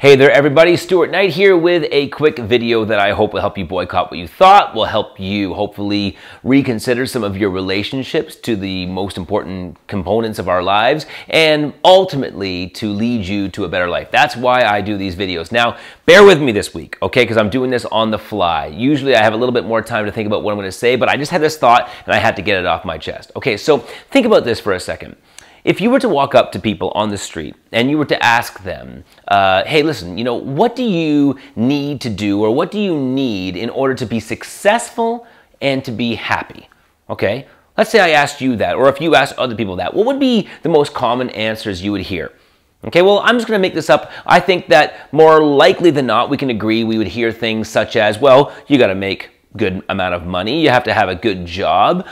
Hey there everybody, Stuart Knight here with a quick video that I hope will help you boycott what you thought, will help you hopefully reconsider some of your relationships to the most important components of our lives, and ultimately to lead you to a better life. That's why I do these videos. Now, bear with me this week, okay, because I'm doing this on the fly. Usually I have a little bit more time to think about what I'm going to say, but I just had this thought and I had to get it off my chest. Okay, so think about this for a second. If you were to walk up to people on the street and you were to ask them, hey, listen, what do you need to do or what do you need in order to be successful and to be happy? Okay, let's say I asked you that, or if you asked other people that, what would be the most common answers you would hear? Okay, well, I'm just going to make this up. I think that more likely than not, we can agree we would hear things such as, well, you got to make good amount of money, you have to have a good job,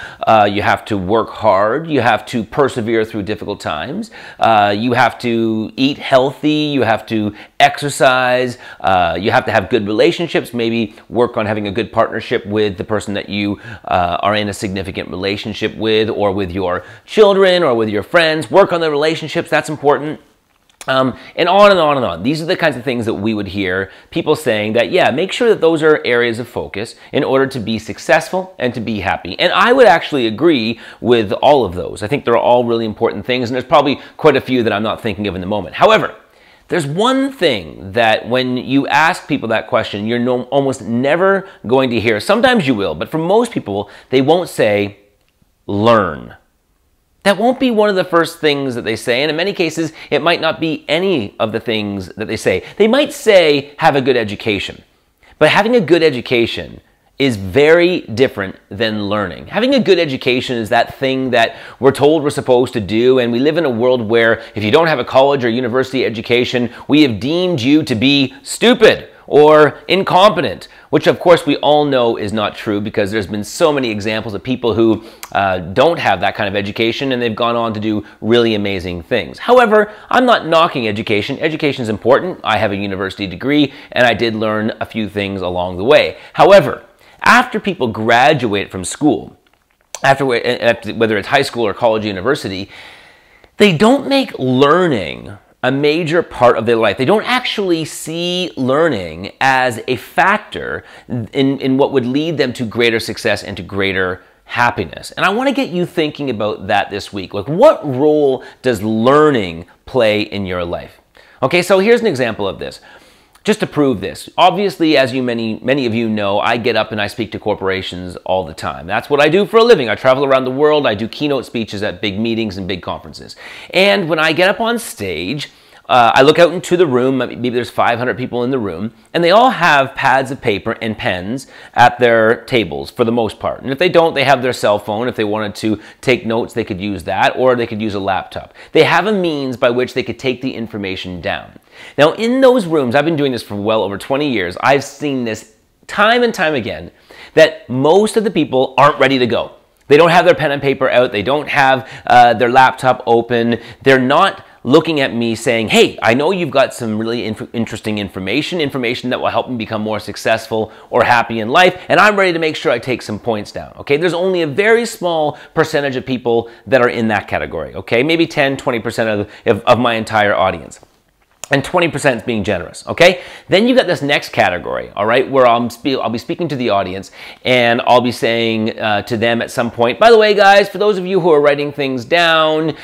you have to work hard, you have to persevere through difficult times, you have to eat healthy, you have to exercise, you have to have good relationships, maybe work on having a good partnership with the person that you are in a significant relationship with, or with your children, or with your friends. Work on the relationships, that's important. And on and on and on. These are the kinds of things that we would hear people saying that, yeah, make sure that those are areas of focus in order to be successful and to be happy. And I would actually agree with all of those. I think they're all really important things, and there's probably quite a few that I'm not thinking of in the moment. However, there's one thing that when you ask people that question, you're almost never going to hear. Sometimes you will, but for most people, they won't say, learn. That won't be one of the first things that they say, and in many cases, it might not be any of the things that they say. They might say, have a good education. But having a good education is very different than learning. Having a good education is that thing that we're told we're supposed to do, and we live in a world where if you don't have a college or university education, we have deemed you to be stupid or incompetent, which of course we all know is not true, because there's been so many examples of people who don't have that kind of education and they've gone on to do really amazing things. However, I'm not knocking education. Education is important. I have a university degree and I did learn a few things along the way. However, after people graduate from school, whether it's high school or college or university, they don't make learning a major part of their life. They don't actually see learning as a factor in what would lead them to greater success and to greater happiness. And I want to get you thinking about that this week. Like, what role does learning play in your life? Okay, so here's an example of this. Just to prove this, obviously, as many of you know, I get up and I speak to corporations all the time. That's what I do for a living. I travel around the world. I do keynote speeches at big meetings and big conferences. And when I get up on stage, I look out into the room, maybe there's 500 people in the room, and they all have pads of paper and pens at their tables for the most part. And if they don't, they have their cell phone. If they wanted to take notes, they could use that, or they could use a laptop. They have a means by which they could take the information down. Now, in those rooms, I've been doing this for well over 20 years, I've seen this time and time again, that most of the people aren't ready to go. They don't have their pen and paper out, they don't have their laptop open, they're not looking at me saying, hey, I know you've got some really interesting information that will help me become more successful or happy in life, and I'm ready to make sure I take some points down, okay? There's only a very small percentage of people that are in that category, okay? Maybe 10, 20% of my entire audience. And 20% is being generous, okay? Then you got this next category, all right, where I'll be speaking to the audience, and I'll be saying to them at some point, by the way, guys, for those of you who are writing things down,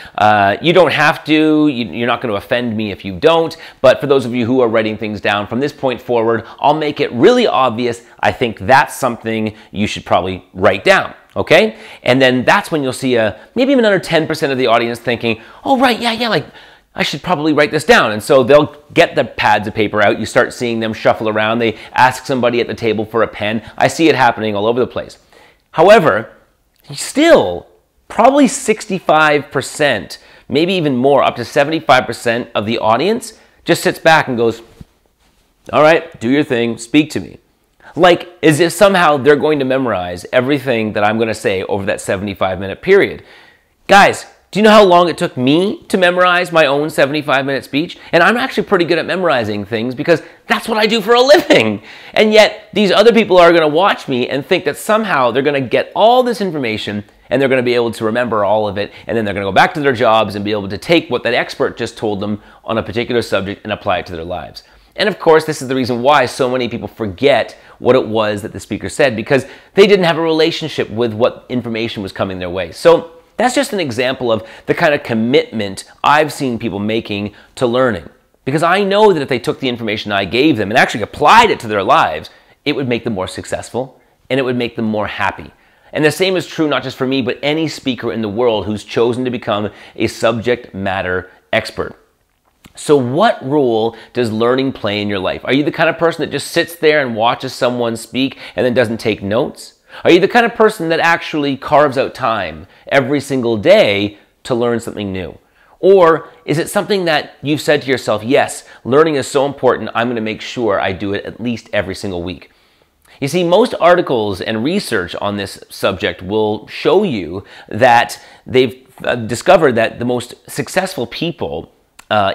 you don't have to, you're not going to offend me if you don't, but for those of you who are writing things down, from this point forward, I'll make it really obvious. I think that's something you should probably write down. Okay? And then that's when you'll see maybe even another 10% of the audience thinking, oh, right, yeah, like, I should probably write this down. And so they'll get the pads of paper out. You start seeing them shuffle around. They ask somebody at the table for a pen. I see it happening all over the place. However, still, probably 65%, maybe even more, up to 75% of the audience just sits back and goes, all right, do your thing, speak to me. Like, as if somehow they're going to memorize everything that I'm going to say over that 75-minute period. Guys, do you know how long it took me to memorize my own 75-minute speech? And I'm actually pretty good at memorizing things because that's what I do for a living. And yet, these other people are going to watch me and think that somehow they're going to get all this information and they're going to be able to remember all of it, and then they're going to go back to their jobs and be able to take what that expert just told them on a particular subject and apply it to their lives. And of course, this is the reason why so many people forget what it was that the speaker said, because they didn't have a relationship with what information was coming their way. So that's just an example of the kind of commitment I've seen people making to learning. Because I know that if they took the information I gave them and actually applied it to their lives, it would make them more successful and it would make them more happy. And the same is true not just for me, but any speaker in the world who's chosen to become a subject matter expert. So what role does learning play in your life? Are you the kind of person that just sits there and watches someone speak and then doesn't take notes? Are you the kind of person that actually carves out time every single day to learn something new? Or is it something that you've said to yourself, yes, learning is so important, I'm going to make sure I do it at least every single week? You see, most articles and research on this subject will show you that they've discovered that the most successful people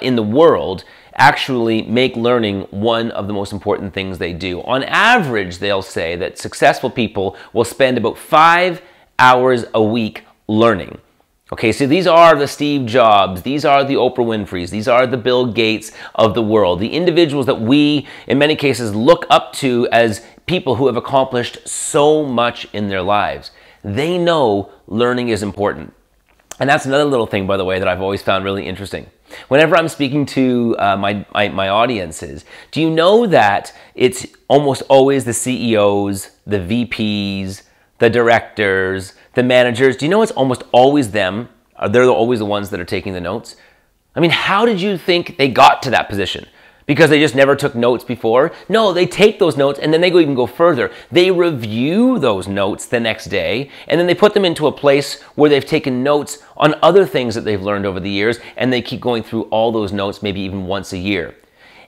in the world actually make learning one of the most important things they do. On average, they'll say that successful people will spend about 5 hours a week learning. Okay, so these are the Steve Jobs, these are the Oprah Winfreys, these are the Bill Gates of the world, the individuals that we, in many cases, look up to as people who have accomplished so much in their lives. They know learning is important. And that's another little thing, by the way, that I've always found really interesting. Whenever I'm speaking to my audiences, do you know that it's almost always the CEOs, the VPs, the directors, the managers? Do you know it's almost always them? They're always the ones that are taking the notes. I mean, how did you think they got to that position? Because they just never took notes before? No, they take those notes and then they even go further. They review those notes the next day and then they put them into a place where they've taken notes on other things that they've learned over the years, and they keep going through all those notes maybe even once a year.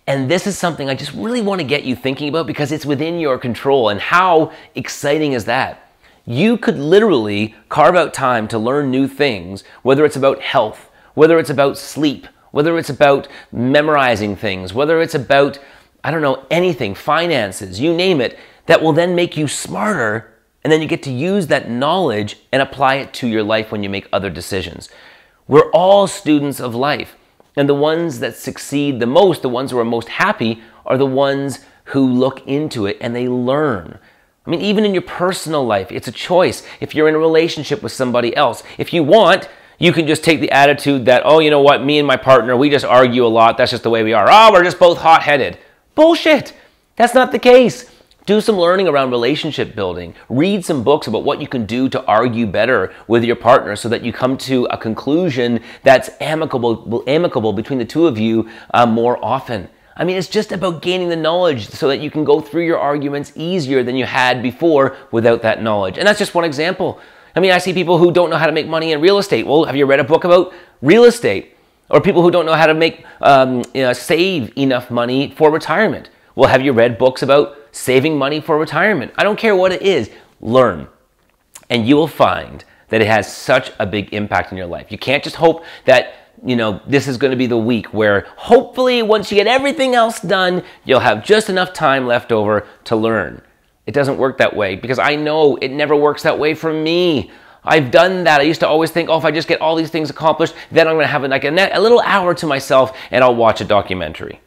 And this is something I just really want to get you thinking about because it's within your control. And how exciting is that? You could literally carve out time to learn new things, whether it's about health, whether it's about sleep, whether it's about memorizing things, whether it's about, I don't know, anything, finances, you name it, that will then make you smarter, and then you get to use that knowledge and apply it to your life when you make other decisions. We're all students of life, and the ones that succeed the most, the ones who are most happy, are the ones who look into it and they learn. I mean, even in your personal life, it's a choice. If you're in a relationship with somebody else, if you want, you can just take the attitude that, oh, you know what, me and my partner, we just argue a lot. That's just the way we are. Oh, we're just both hot-headed. Bullshit. That's not the case. Do some learning around relationship building. Read some books about what you can do to argue better with your partner so that you come to a conclusion that's amicable between the two of you more often. I mean, it's just about gaining the knowledge so that you can go through your arguments easier than you had before without that knowledge. And that's just one example. I mean, I see people who don't know how to make money in real estate. Well, have you read a book about real estate? Or people who don't know how to make save enough money for retirement. Well, have you read books about saving money for retirement? I don't care what it is. Learn. And you will find that it has such a big impact in your life. You can't just hope that, you know, this is going to be the week where hopefully once you get everything else done, you'll have just enough time left over to learn. It doesn't work that way, because I know it never works that way for me. I've done that. I used to always think, oh, if I just get all these things accomplished, then I'm going to have like a little hour to myself and I'll watch a documentary.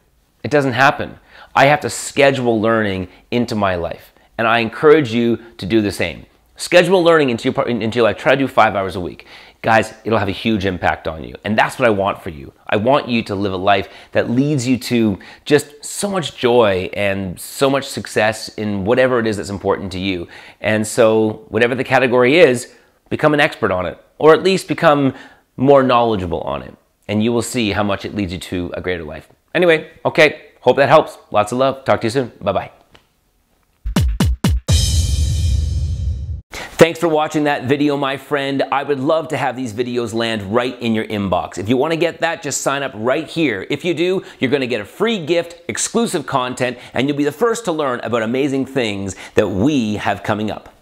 It doesn't happen. I have to schedule learning into my life, and I encourage you to do the same. Schedule learning into your life. Try to do 5 hours a week. Guys, it'll have a huge impact on you. And that's what I want for you. I want you to live a life that leads you to just so much joy and so much success in whatever it is that's important to you. And so whatever the category is, become an expert on it, or at least become more knowledgeable on it. And you will see how much it leads you to a greater life. Anyway, okay. Hope that helps. Lots of love. Talk to you soon. Bye-bye. Thanks for watching that video, my friend. I would love to have these videos land right in your inbox. If you want to get that, just sign up right here. If you do, you're going to get a free gift, exclusive content, and you'll be the first to learn about amazing things that we have coming up.